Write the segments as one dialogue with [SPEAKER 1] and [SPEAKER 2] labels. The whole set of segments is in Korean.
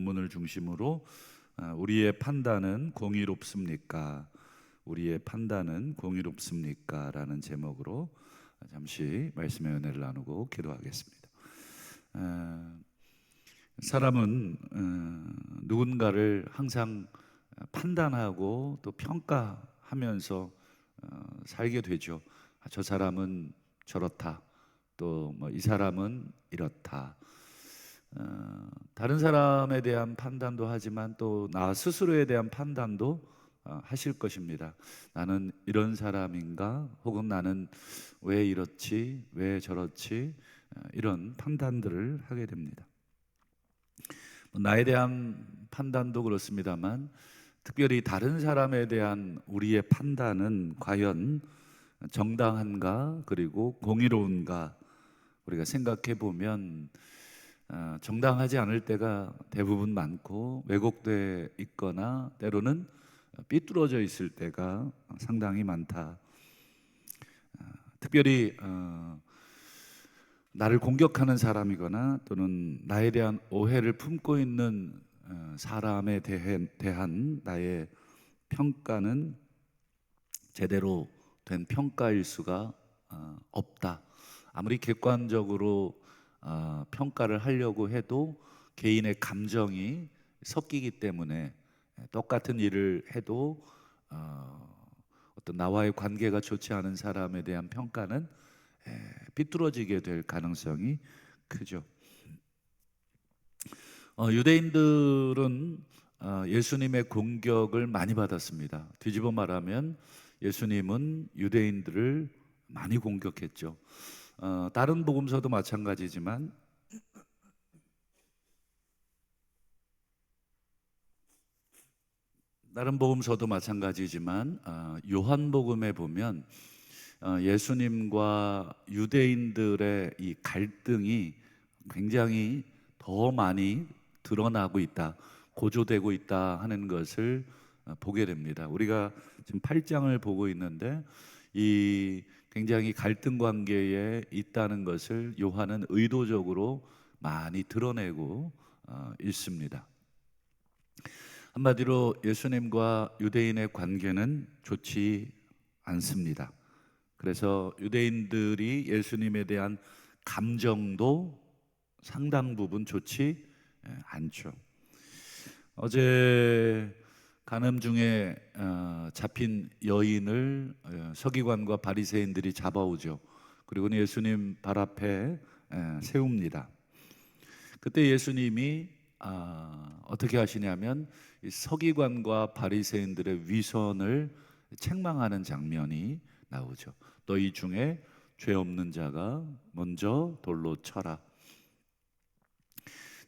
[SPEAKER 1] 본문을 중심으로 우리의 판단은 공의롭습니까? 우리의 판단은 공의롭습니까? 라는 제목으로 잠시 말씀의 은혜를 나누고 기도하겠습니다. 사람은 누군가를 항상 판단하고 또 평가하면서 살게 되죠. 저 사람은 저렇다, 또 뭐 이 사람은 이렇다. 다른 사람에 대한 판단도 하지만 또 나 스스로에 대한 판단도 하실 것입니다. 나는 이런 사람인가? 혹은 나는 왜 이렇지? 왜 저렇지? 이런 판단들을 하게 됩니다. 나에 대한 판단도 그렇습니다만 특별히 다른 사람에 대한 우리의 판단은 과연 정당한가? 그리고 공의로운가? 우리가 생각해 보면 정당하지 않을 때가 대부분 많고 왜곡돼 있거나 때로는 삐뚤어져 있을 때가 상당히 많다. 특별히 나를 공격하는 사람이거나 또는 나에 대한 오해를 품고 있는 사람에 대한 나의 평가는 제대로 된 평가일 수가 없다. 아무리 객관적으로 평가를 하려고 해도 개인의 감정이 섞이기 때문에 똑같은 일을 해도 어떤 나와의 관계가 좋지 않은 사람에 대한 평가는 삐뚤어지게 될 가능성이 크죠. 유대인들은 예수님의 공격을 많이 받았습니다. 뒤집어 말하면 예수님은 유대인들을 많이 공격했죠. 다른 복음서도 마찬가지지만 요한복음에 보면 예수님과 유대인들의 이 갈등이 굉장히 더 많이 드러나고 있다, 고조되고 있다 하는 것을 보게 됩니다. 우리가 지금 8장을 보고 있는데 이 굉장히 갈등 관계에 있다는 것을 요한은 의도적으로 많이 드러내고 있습니다. 한마디로 예수님과 유대인의 관계는 좋지 않습니다. 그래서 유대인들이 예수님에 대한 감정도 상당 부분 좋지 않죠. 어제 간음 중에 잡힌 여인을 서기관과 바리새인들이 잡아오죠. 그리고 예수님 발 앞에 세웁니다. 그때 예수님이 어떻게 하시냐면 이 서기관과 바리새인들의 위선을 책망하는 장면이 나오죠. 너희 중에 죄 없는 자가 먼저 돌로 쳐라.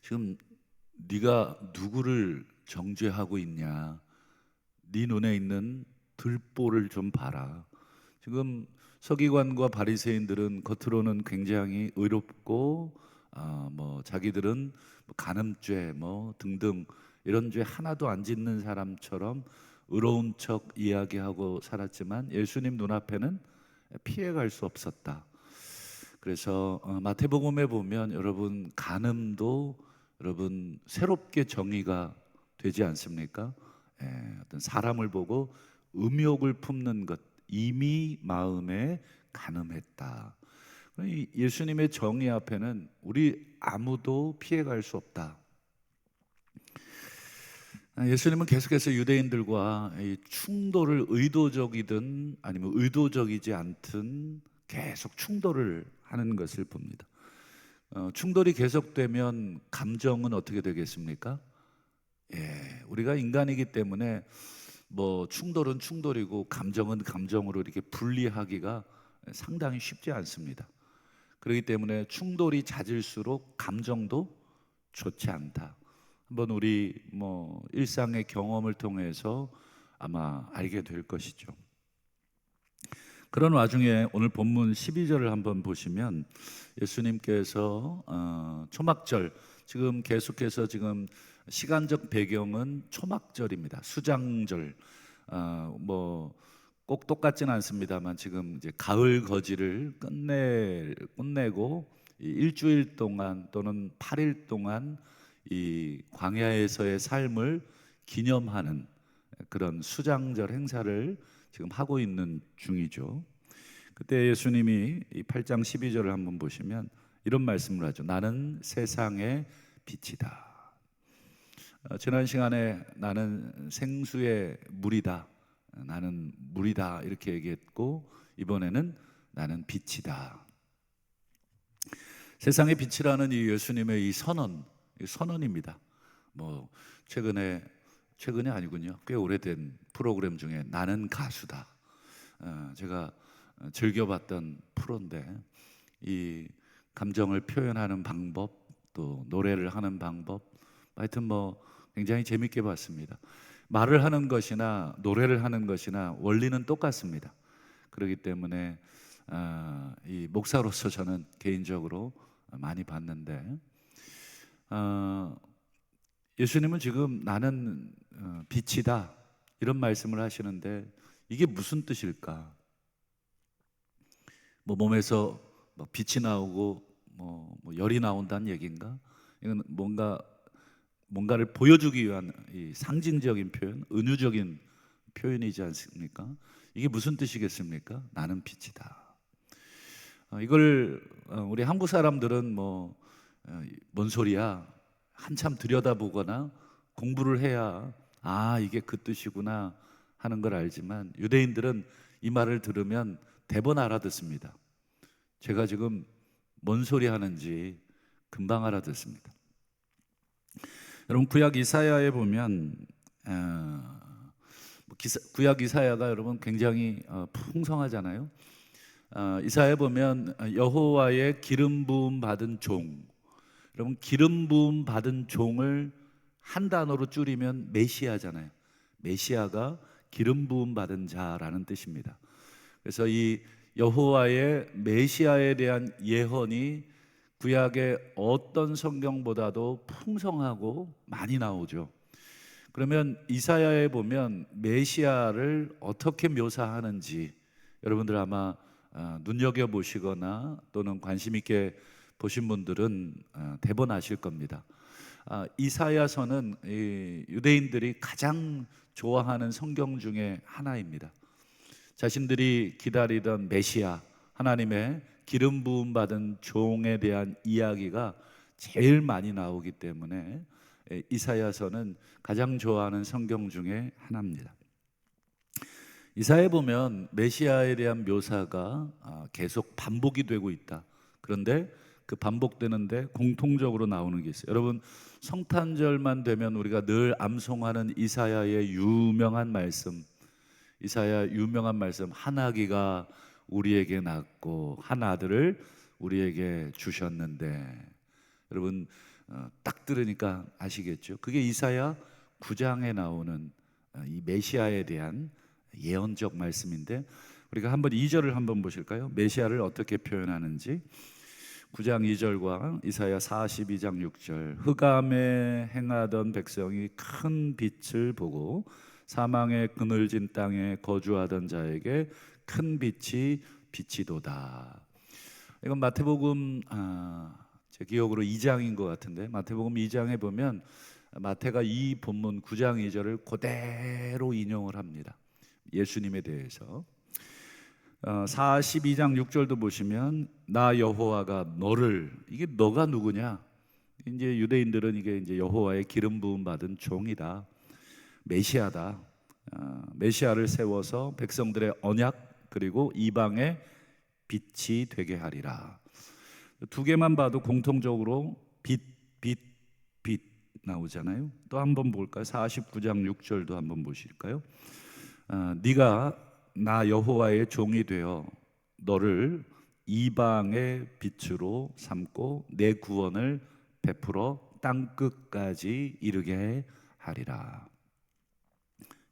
[SPEAKER 1] 지금 네가 누구를 정죄하고 있냐? 네 눈에 있는 들보를 좀 봐라. 지금 서기관과 바리새인들은 겉으로는 굉장히 의롭고 뭐 자기들은 간음죄 뭐 등등 이런 죄 하나도 안 짓는 사람처럼 의로운 척 이야기하고 살았지만 예수님 눈앞에는 피해갈 수 없었다. 그래서 마태복음에 보면 여러분 간음도 여러분 새롭게 정의가 되지 않습니까? 어떤 사람을 보고 음욕을 품는 것, 이미 마음에 간음했다. 예수님의 정의 앞에는 우리 아무도 피해갈 수 없다. 예수님은 계속해서 유대인들과 이 충돌을 의도적이든 아니면 의도적이지 않든 계속 충돌을 하는 것을 봅니다. 충돌이 계속되면 감정은 어떻게 되겠습니까? 우리가 인간이기 때문에 뭐 충돌은 충돌이고 감정은 감정으로 이렇게 분리하기가 상당히 쉽지 않습니다. 그렇기 때문에 충돌이 잦을수록 감정도 좋지 않다. 한번 우리 뭐 일상의 경험을 통해서 아마 알게 될 것이죠. 그런 와중에 오늘 본문 12절을 한번 보시면 예수님께서 초막절, 지금 계속해서 지금 시간적 배경은 초막절입니다. 수장절, 뭐 꼭 똑같지는 않습니다만 지금 이제 가을 거지를 끝내고 일주일 동안 또는 8일 동안 이 광야에서의 삶을 기념하는 그런 수장절 행사를 지금 하고 있는 중이죠. 그때 예수님이 이 8장 12절을 한번 보시면 이런 말씀을 하죠. 나는 세상의 빛이다. 지난 시간에 나는 생수의 물이다, 나는 물이다 이렇게 얘기했고, 이번에는 나는 빛이다. 세상의 빛이라는 이 예수님의 이 선언입니다. 뭐 최근에 아니군요. 꽤 오래된 프로그램 중에 나는 가수다, 제가 즐겨봤던 프로인데, 이 감정을 표현하는 방법, 또 노래를 하는 방법, 하여튼 뭐 굉장히 재밌게 봤습니다. 말을 하는 것이나 노래를 하는 것이나 원리는 똑같습니다. 그렇기 때문에 이 목사로서 저는 개인적으로 많이 봤는데, 예수님은 지금 나는 빛이다 이런 말씀을 하시는데, 이게 무슨 뜻일까? 뭐 몸에서 뭐 빛이 나오고 뭐 열이 나온다는 얘기인가? 이건 뭔가를 보여주기 위한 이 상징적인 표현, 은유적인 표현이지 않습니까? 이게 무슨 뜻이겠습니까? 나는 빛이다. 이걸 우리 한국 사람들은 뭔 소리야? 한참 들여다보거나 공부를 해야 이게 그 뜻이구나 하는 걸 알지만, 유대인들은 이 말을 들으면 대번 알아듣습니다. 제가 지금 뭔 소리 하는지 금방 알아듣습니다. 여러분, 구약 이사야에 보면 구약 이사야가 여러분 굉장히 풍성하잖아요. 이사야에 보면 여호와의 기름 부음 받은 종, 여러분 기름 부음 받은 종을 한 단어로 줄이면 메시아잖아요. 메시아가 기름 부음 받은 자라는 뜻입니다. 그래서 이 여호와의 메시아에 대한 예언이 구약의 어떤 성경보다도 풍성하고 많이 나오죠. 그러면 이사야에 보면 메시아를 어떻게 묘사하는지 여러분들 아마 눈여겨보시거나 또는 관심 있게 보신 분들은 대번 아실 겁니다. 이사야서는 유대인들이 가장 좋아하는 성경 중에 하나입니다. 자신들이 기다리던 메시아, 하나님의 기름 부음 받은 종에 대한 이야기가 제일 많이 나오기 때문에 이사야서는 가장 좋아하는 성경 중에 하나입니다. 이사야에 보면 메시아에 대한 묘사가 계속 반복이 되고 있다. 그런데 그 반복되는데 공통적으로 나오는 게 있어요. 여러분, 성탄절만 되면 우리가 늘 암송하는 이사야의 유명한 말씀, 이사야 유명한 말씀, 한 아기가 우리에게 낳고 한 아들을 우리에게 주셨는데, 여러분 딱 들으니까 아시겠죠? 그게 이사야 9장에 나오는 이 메시아에 대한 예언적 말씀인데, 우리가 한번 2절을 한번 보실까요? 메시아를 어떻게 표현하는지. 9장 2절과 이사야 42장 6절. 흑암에 행하던 백성이 큰 빛을 보고 사망의 그늘진 땅에 거주하던 자에게 큰 빛이 비치도다. 이건 마태복음 제 기억으로 2장인 것 같은데, 마태복음 2장에 보면 마태가 이 본문 9장 2절을 그대로 인용을 합니다. 예수님에 대해서. 42장 6절도 보시면 나 여호와가 너를, 이게 너가 누구냐? 이제 유대인들은 이게 이제 여호와의 기름 부음 받은 종이다, 메시아다. 메시아를 세워서 백성들의 언약 그리고 이방의 빛이 되게 하리라. 두 개만 봐도 공통적으로 빛 나오잖아요. 또 한번 볼까요? 49장 6절도 한번 보실까요? 네가 나 여호와의 종이 되어 너를 이방의 빛으로 삼고 내 구원을 베풀어 땅 끝까지 이르게 하리라.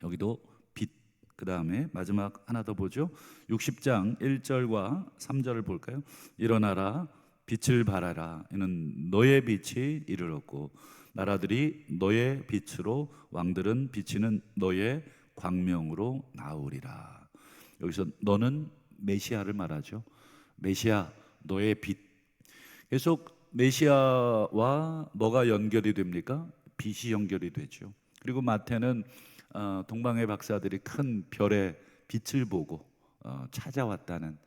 [SPEAKER 1] 여기도 빛, 그 다음에 마지막 하나 더 보죠. 60장 1절과 3절을 볼까요? 일어나라 빛을 발하라. 이는 너의 빛이 이르렀고 나라들이 너의 빛으로, 왕들은 비치는 너의 광명으로 나오리라. 여기서 너는 메시아를 말하죠. 메시아, 너의 빛. 계속 메시아와 뭐가 연결이 됩니까? 빛이 연결이 되죠. 그리고 마태는 동방의 박사들이 큰 별의 빛을 보고 찾아왔다는,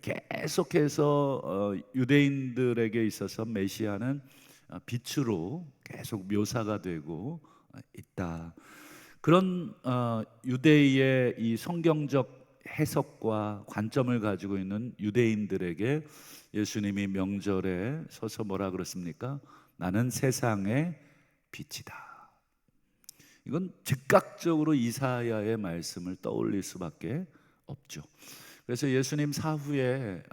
[SPEAKER 1] 계속해서 유대인들에게 있어서 메시아는 빛으로 계속 묘사가 되고 있다. 그런 유대의 이 성경적 해석과 관점을 가지고 있는 유대인들에게 예수님이 명절에 서서 뭐라 그랬습니까? 나는 세상의 빛이다. 이건 즉각적으로 이사야의 말씀을 떠올릴 수밖에 없죠. 그래서 예수님 사후에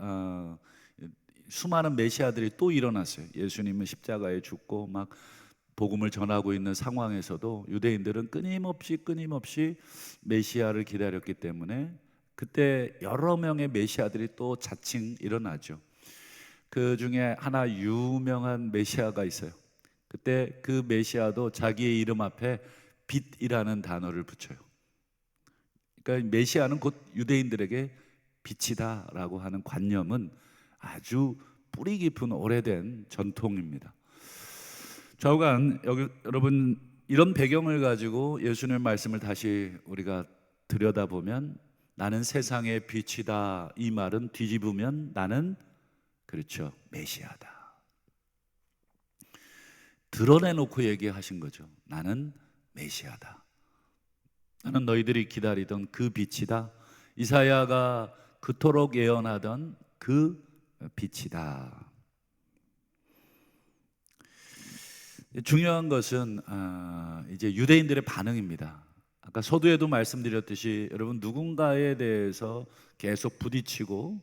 [SPEAKER 1] 수많은 메시아들이 또 일어났어요. 예수님은 십자가에 죽고 막 복음을 전하고 있는 상황에서도 유대인들은 끊임없이 메시아를 기다렸기 때문에 그때 여러 명의 메시아들이 또 자칭 일어나죠. 그 중에 하나 유명한 메시아가 있어요. 그때 그 메시아도 자기의 이름 앞에 빛이라는 단어를 붙여요. 그러니까 메시아는 곧 유대인들에게 빛이다라고 하는 관념은 아주 뿌리 깊은 오래된 전통입니다. 좌우간 여러분, 이런 배경을 가지고 예수님의 말씀을 다시 우리가 들여다보면 나는 세상의 빛이다, 이 말은 뒤집으면 나는, 그렇죠, 메시아다. 드러내놓고 얘기하신 거죠. 나는 메시아다. 나는 너희들이 기다리던 그 빛이다. 이사야가 그토록 예언하던 그 빛이다. 중요한 것은 이제 유대인들의 반응입니다. 아까 서두에도 말씀드렸듯이 여러분, 누군가에 대해서 계속 부딪히고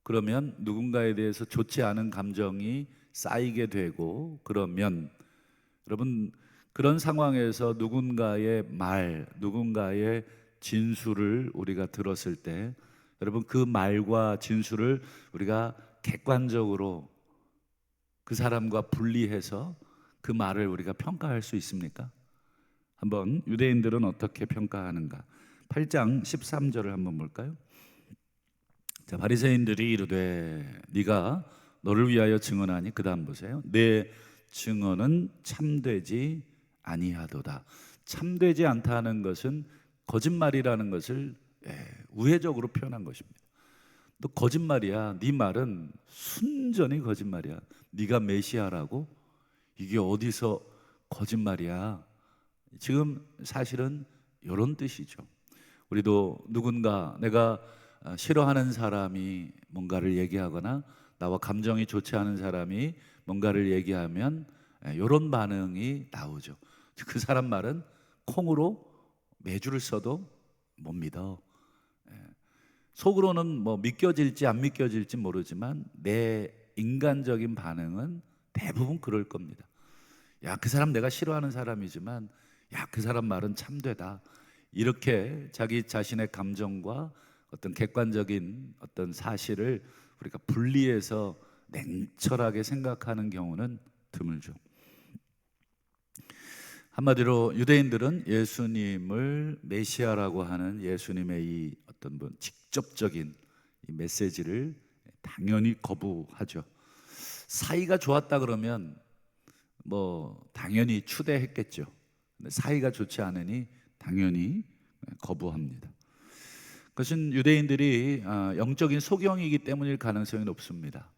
[SPEAKER 1] 그러면 누군가에 대해서 좋지 않은 감정이 쌓이게 되고, 그러면 여러분, 그런 상황에서 누군가의 말, 누군가의 진술을 우리가 들었을 때 여러분, 그 말과 진술을 우리가 객관적으로 그 사람과 분리해서 그 말을 우리가 평가할 수 있습니까? 한번 유대인들은 어떻게 평가하는가? 8장 13절을 한번 볼까요? 자, 바리새인들이 이르되 네가 너를 위하여 증언하니, 그 다음 보세요. 내 증언은 참되지 아니하도다. 참되지 않다는 것은 거짓말이라는 것을 우회적으로 표현한 것입니다. 너 거짓말이야. 네 말은 순전히 거짓말이야. 네가 메시아라고? 이게 어디서 거짓말이야? 지금 사실은 이런 뜻이죠. 우리도 누군가, 내가 싫어하는 사람이 뭔가를 얘기하거나 나와 감정이 좋지 않은 사람이 뭔가를 얘기하면 이런 반응이 나오죠. 그 사람 말은 콩으로 매주를 써도 못 믿어. 속으로는 뭐 믿겨질지 안 믿겨질지 모르지만 내 인간적인 반응은 대부분 그럴 겁니다. 야, 그 사람 내가 싫어하는 사람이지만 야, 그 사람 말은 참되다. 이렇게 자기 자신의 감정과 어떤 객관적인 어떤 사실을 우리가 분리해서 냉철하게 생각하는 경우는 드물죠. 한마디로 유대인들은 예수님을 메시아라고 하는 예수님의 이 어떤 직접적인 이 메시지를 당연히 거부하죠. 사이가 좋았다 그러면 뭐 당연히 추대했겠죠. 근데 사이가 좋지 않으니 당연히 거부합니다. 그것은 유대인들이 영적인 소경이기 때문일 가능성이 높습니다.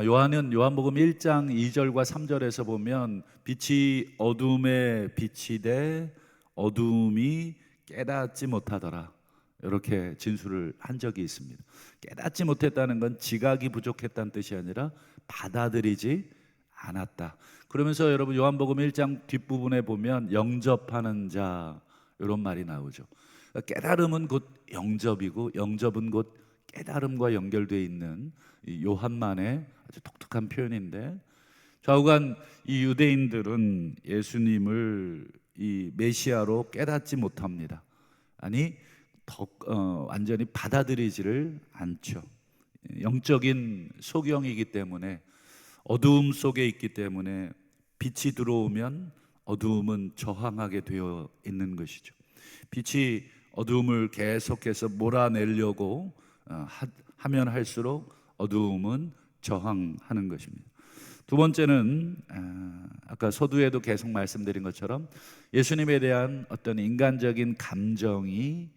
[SPEAKER 1] 요한은 요한복음 1장 2절과 3절에서 보면 빛이 어둠에 비치되 어둠이 깨닫지 못하더라, 이렇게 진술을 한 적이 있습니다. 깨닫지 못했다는 건 지각이 부족했다는 뜻이 아니라 받아들이지 않았다. 그러면서 여러분, 요한복음 1장 뒷부분에 보면 영접하는 자, 이런 말이 나오죠. 깨달음은 곧 영접이고 영접은 곧 깨달음과 연결되어 있는 이 요한만의 아주 독특한 표현인데, 좌우간 이 유대인들은 예수님을 이 메시아로 깨닫지 못합니다. 아니 완전히 받아들이지를 않죠. 영적인 소경이기 때문에, 어두움 속에 있기 때문에 빛이 들어오면 어두움은 저항하게 되어 있는 것이죠. 빛이 어두움을 계속해서 몰아내려고 하면 할수록 어두움은 저항하는 것입니다. 두 번째는 아까 서두에도 계속 말씀드린 것처럼 예수님에 대한 어떤 인간적인 감정이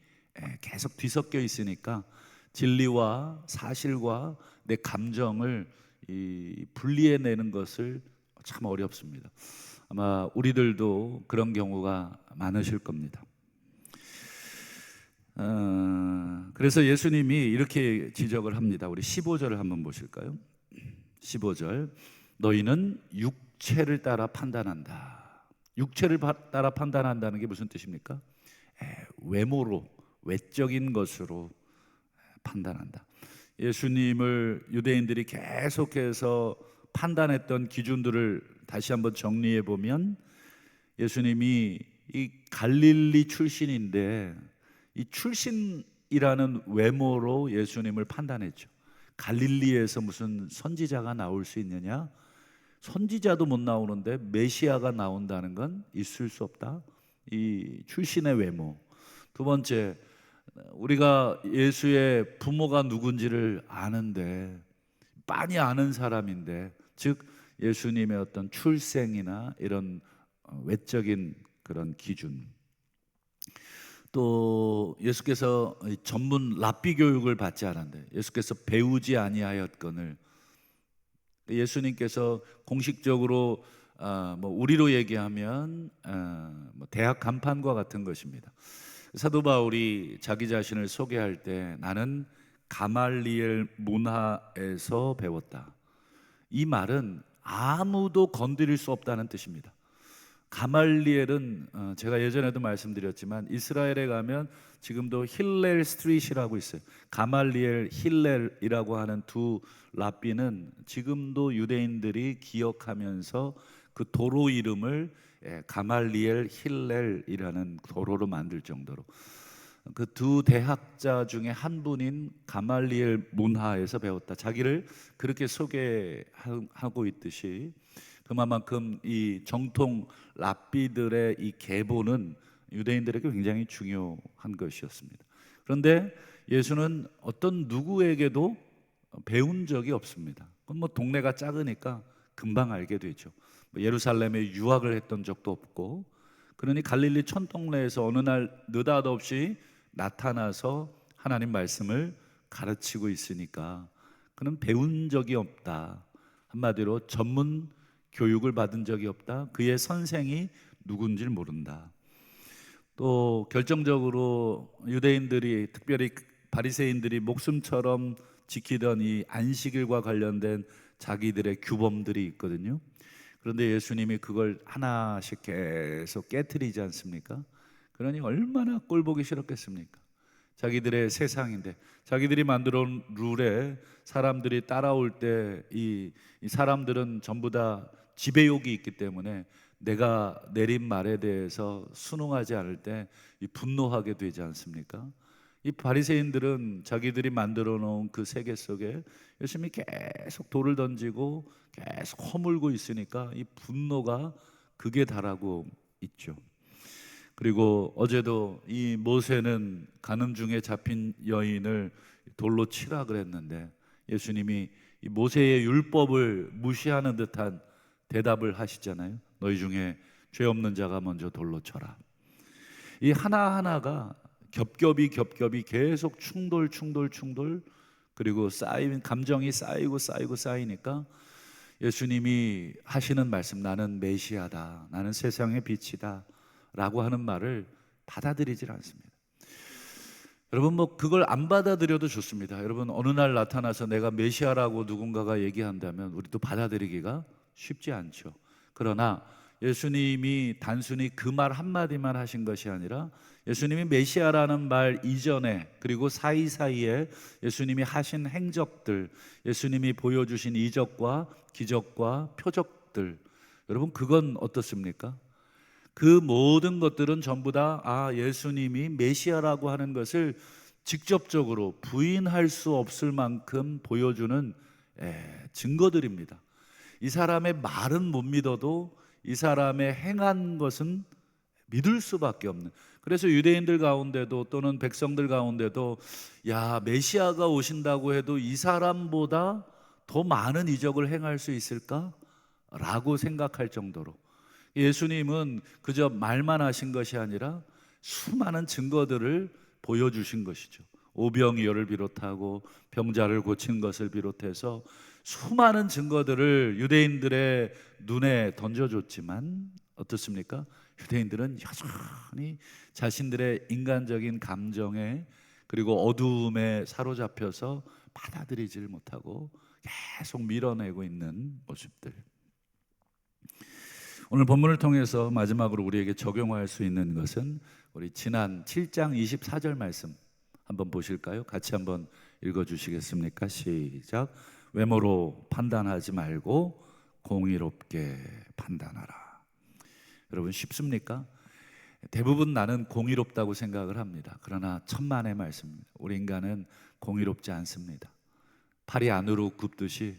[SPEAKER 1] 계속 뒤섞여 있으니까 진리와 사실과 내 감정을 분리해내는 것을 참 어렵습니다. 아마 우리들도 그런 경우가 많으실 겁니다. 그래서 예수님이 이렇게 지적을 합니다. 우리 15절을 한번 보실까요? 15절, 너희는 육체를 따라 판단한다. 육체를 따라 판단한다는 게 무슨 뜻입니까? 외모로, 외적인 것으로 판단한다. 예수님을 유대인들이 계속해서 판단했던 기준들을 다시 한번 정리해 보면, 예수님이 이 갈릴리 출신인데 이 출신이라는 외모로 예수님을 판단했죠. 갈릴리에서 무슨 선지자가 나올 수 있느냐? 선지자도 못 나오는데 메시아가 나온다는 건 있을 수 없다. 이 출신의 외모. 두 번째, 우리가 예수의 부모가 누군지를 아는데, 빤히 아는 사람인데, 즉 예수님의 어떤 출생이나 이런 외적인 그런 기준. 또 예수께서 전문 랍비 교육을 받지 않았는데 예수께서 배우지 아니하였거늘, 예수님께서 공식적으로 우리로 얘기하면 대학 간판과 같은 것입니다. 사도 바울이 자기 자신을 소개할 때 나는 가말리엘 문화에서 배웠다. 이 말은 아무도 건드릴 수 없다는 뜻입니다. 가말리엘은 제가 예전에도 말씀드렸지만 이스라엘에 가면 지금도 힐렐 스트릿이라고 있어요. 가말리엘, 힐렐이라고 하는 두 랍비는 지금도 유대인들이 기억하면서 그 도로 이름을 가말리엘 힐렐이라는 도로로 만들 정도로, 그 두 대학자 중에 한 분인 가말리엘 문화에서 배웠다. 자기를 그렇게 소개하고 있듯이, 그만큼 이 정통 랍비들의 이 계보는 유대인들에게 굉장히 중요한 것이었습니다. 그런데 예수는 어떤 누구에게도 배운 적이 없습니다. 그건 동네가 작으니까 금방 알게 되죠. 예루살렘에 유학을 했던 적도 없고, 그러니 갈릴리 촌동네에서 어느 날 느닷없이 나타나서 하나님 말씀을 가르치고 있으니까 그는 배운 적이 없다. 한마디로 전문 교육을 받은 적이 없다. 그의 선생이 누군지를 모른다. 또 결정적으로 유대인들이, 특별히 바리새인들이 목숨처럼 지키던 이 안식일과 관련된 자기들의 규범들이 있거든요. 그런데 예수님이 그걸 하나씩 계속 깨트리지 않습니까? 그러니 얼마나 꼴보기 싫었겠습니까? 자기들의 세상인데, 자기들이 만들어 온 룰에 사람들이 따라올 때 이 사람들은 전부 다 지배욕이 있기 때문에 내가 내린 말에 대해서 순응하지 않을 때 분노하게 되지 않습니까? 이 바리새인들은 자기들이 만들어 놓은 그 세계 속에 열심히 계속 돌을 던지고 계속 허물고 있으니까 이 분노가 극에 달하고 있죠. 그리고 어제도 이 모세는 가늠 중에 잡힌 여인을 돌로 치라 그랬는데 예수님이 이 모세의 율법을 무시하는 듯한 대답을 하시잖아요. 너희 중에 죄 없는 자가 먼저 돌로 쳐라. 이 하나하나가 겹겹이 계속 충돌, 그리고 쌓인 감정이 쌓이니까 예수님이 하시는 말씀, 나는 메시아다, 나는 세상의 빛이다 라고 하는 말을 받아들이질 않습니다. 여러분, 그걸 안 받아들여도 좋습니다. 여러분, 어느 날 나타나서 내가 메시아라고 누군가가 얘기한다면 우리도 받아들이기가 쉽지 않죠. 그러나 예수님이 단순히 그 말 한마디만 하신 것이 아니라 예수님이 메시아라는 말 이전에 그리고 사이사이에 예수님이 하신 행적들, 예수님이 보여주신 이적과 기적과 표적들, 여러분 그건 어떻습니까? 그 모든 것들은 전부 다 예수님이 메시아라고 하는 것을 직접적으로 부인할 수 없을 만큼 보여주는 증거들입니다. 이 사람의 말은 못 믿어도 이 사람의 행한 것은 믿을 수밖에 없는. 그래서 유대인들 가운데도 또는 백성들 가운데도 메시아가 오신다고 해도 이 사람보다 더 많은 이적을 행할 수 있을까? 라고 생각할 정도로 예수님은 그저 말만 하신 것이 아니라 수많은 증거들을 보여주신 것이죠. 오병이어를 비롯하고 병자를 고친 것을 비롯해서 수많은 증거들을 유대인들의 눈에 던져줬지만 어떻습니까? 유대인들은 여전히 자신들의 인간적인 감정에 그리고 어두움에 사로잡혀서 받아들이지를 못하고 계속 밀어내고 있는 모습들. 오늘 본문을 통해서 마지막으로 우리에게 적용할 수 있는 것은 우리 지난 7장 24절 말씀 한번 보실까요? 같이 한번 읽어주시겠습니까? 시작. 외모로 판단하지 말고 공의롭게 판단하라. 여러분 쉽습니까? 대부분 나는 공의롭다고 생각을 합니다. 그러나 천만의 말씀입니다. 우리 인간은 공의롭지 않습니다. 팔이 안으로 굽듯이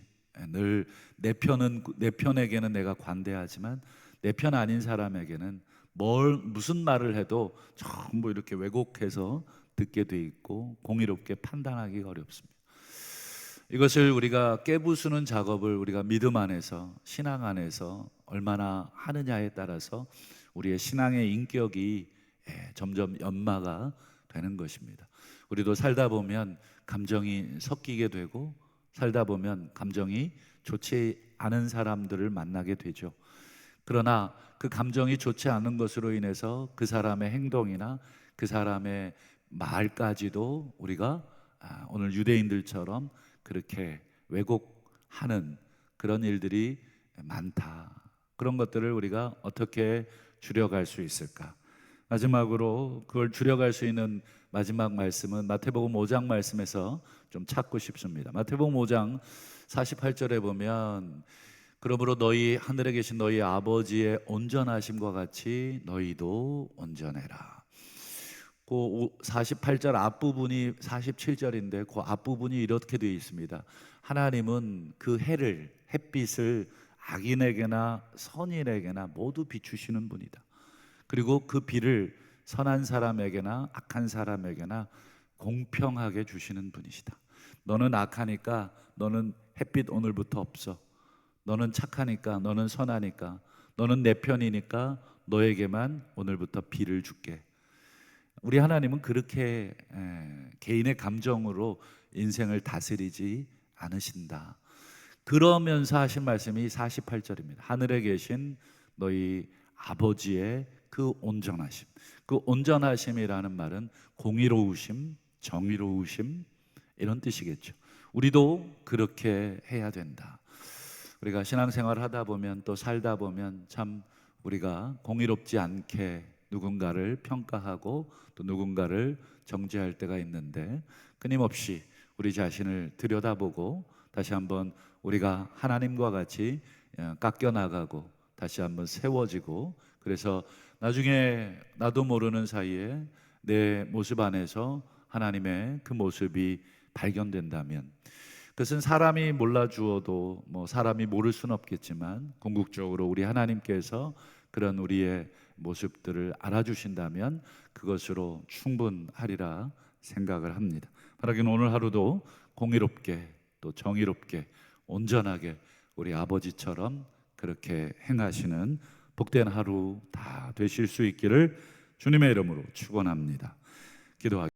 [SPEAKER 1] 늘 내 편에게는 내가 관대하지만 내 편 아닌 사람에게는 무슨 말을 해도 전부 이렇게 왜곡해서 듣게 돼 있고 공의롭게 판단하기가 어렵습니다. 이것을 우리가 깨부수는 작업을 우리가 믿음 안에서 신앙 안에서 얼마나 하느냐에 따라서 우리의 신앙의 인격이 점점 연마가 되는 것입니다. 우리도 살다 보면 감정이 섞이게 되고 살다 보면 감정이 좋지 않은 사람들을 만나게 되죠. 그러나 그 감정이 좋지 않은 것으로 인해서 그 사람의 행동이나 그 사람의 말까지도 우리가 오늘 유대인들처럼 그렇게 왜곡하는 그런 일들이 많다. 그런 것들을 우리가 어떻게 줄여갈 수 있을까? 마지막으로 그걸 줄여갈 수 있는 마지막 말씀은 마태복음 5장 말씀에서 좀 찾고 싶습니다. 마태복음 5장 48절에 보면 그러므로 너희 하늘에 계신 너희 아버지의 온전하심과 같이 너희도 온전해라. 그 48절 앞부분이 47절인데 그 앞부분이 이렇게 되어 있습니다. 하나님은 그 햇빛을 악인에게나 선인에게나 모두 비추시는 분이다. 그리고 그 비를 선한 사람에게나 악한 사람에게나 공평하게 주시는 분이시다. 너는 악하니까 너는 햇빛 오늘부터 없어. 너는 착하니까, 너는 선하니까, 너는 내 편이니까 너에게만 오늘부터 비를 줄게. 우리 하나님은 그렇게 개인의 감정으로 인생을 다스리지 않으신다. 그러면서 하신 말씀이 48절입니다. 하늘에 계신 너희 아버지의 그 온전하심. 그 온전하심이라는 말은 공의로우심, 정의로우심 이런 뜻이겠죠. 우리도 그렇게 해야 된다. 우리가 신앙생활을 하다 보면 또 살다 보면 참 우리가 공의롭지 않게 누군가를 평가하고 또 누군가를 정죄할 때가 있는데 끊임없이 우리 자신을 들여다보고 다시 한번 우리가 하나님과 같이 깎여 나가고 다시 한번 세워지고 그래서 나중에 나도 모르는 사이에 내 모습 안에서 하나님의 그 모습이 발견된다면 그것은 사람이 몰라주어도 사람이 모를 수는 없겠지만 궁극적으로 우리 하나님께서 그런 우리의 모습들을 알아주신다면 그것으로 충분하리라 생각을 합니다. 바라기는 오늘 하루도 공의롭게 또 정의롭게 온전하게 우리 아버지처럼 그렇게 행하시는 복된 하루 다 되실 수 있기를 주님의 이름으로 축원합니다. 기도하겠습니다.